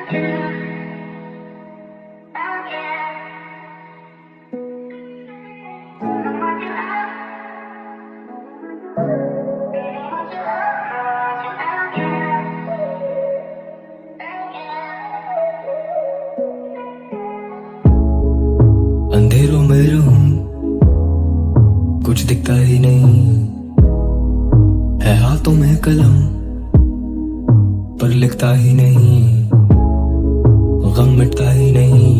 अंधेरों में रहूं, कुछ दिखता ही नहीं है, हाथों में कलम पर लिखता ही नहीं, गम मिटता ही नहीं,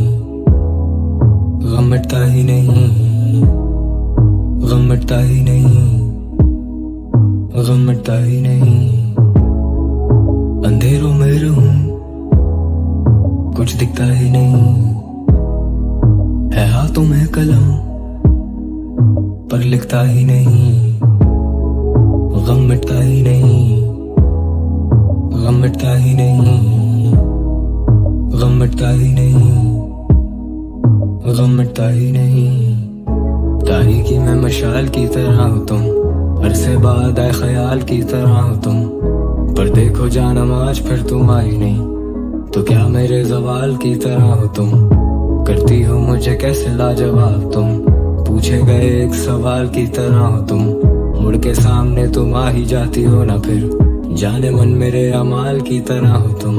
गम मिटता ही नहीं, गम मिटता ही नहीं, गम मिटता ही नहीं। अंधेरों में रहूं, कुछ दिखता ही नहीं है, हाथों में कलम पर लिखता ही नहीं, गम मिटता ही नहीं, गम मिटता ही नहीं, गम मिटता ही नहीं, गम मिटता ही नहीं। तारीकी में मशाल की तरह हो तुम, अरसे बाद आए ख्याल की तरह हो तुम, पर देखो जानम आज फिर तुम आई नहीं, तो क्या मेरे जवाल की तरह हो तुम, करती हो मुझे कैसे लाजवाब तुम, पूछे गए एक सवाल की तरह हो तुम, मुड़ के सामने तुम आ ही जाती हो ना फिर, जाने मन मेरे अमाल की तरह हो तुम,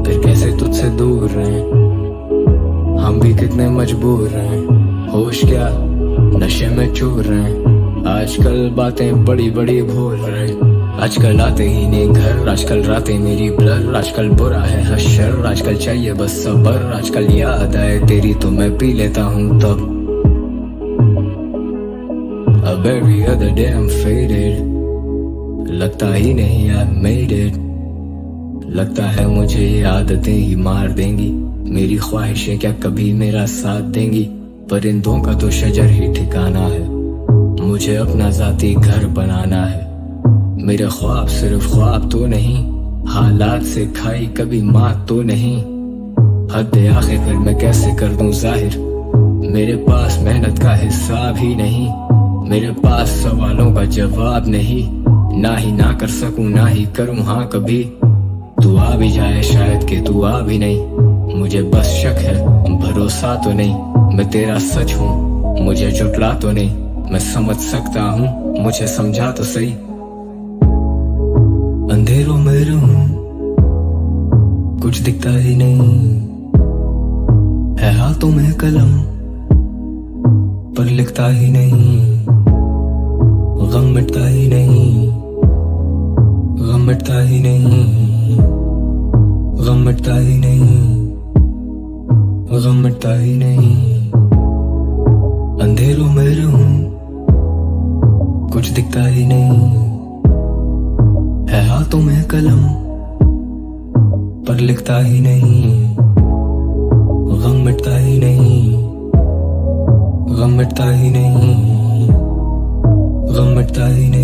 फिर कैसे तुझसे दूर रहे, हम भी कितने मजबूर रहे, होश क्या नशे में चूर रहे, आजकल बातें बड़ी बड़ी भूल रहे, आजकल आते ही नहीं घर, आजकल रातें मेरी ब्लर, आजकल बुरा है हशर, आजकल चाहिए बस सबर, आजकल याद आए तेरी तो मैं पी लेता हूँ तब, अब every other day I'm faded, लगता ही नहीं I made it, लगता है मुझे ये आदतें ही मार देंगी, मेरी ख्वाहिशें क्या कभी मेरा साथ देंगी, परिंदों का तो शजर ही ठिकाना है, मुझे अपना जाती घर बनाना है, मेरे ख्वाब सिर्फ ख्वाब तो नहीं, हालात से खाई कभी मात तो नहीं, हद आखिर फिर मैं कैसे कर दूं जाहिर, मेरे पास मेहनत का हिसाब ही नहीं, मेरे पास सवालों का जवाब नहीं, ना ही ना कर सकूं ना ही करूं हाँ कभी, तू आ भी जाए शायद कि तू आ भी नहीं, मुझे बस शक है भरोसा तो नहीं, मैं तेरा सच हूँ मुझे झुठला तो नहीं, मैं समझ सकता हूँ मुझे समझा तो सही। अंधेरों में रहूं, कुछ दिखता ही नहीं है, हाथों में कलम पर लिखता ही नहीं, गम मिटता ही नहीं, गम मिटता ही नहीं, गम मिटता ही नहीं, गम मिटता ही नहीं। अंधेरों में रहूं, कुछ दिखता ही नहीं है, हाथों में कलम पर लिखता ही नहीं, गम मिटता ही नहीं, गम मिटता ही नहीं, गम मिटता ही नहीं।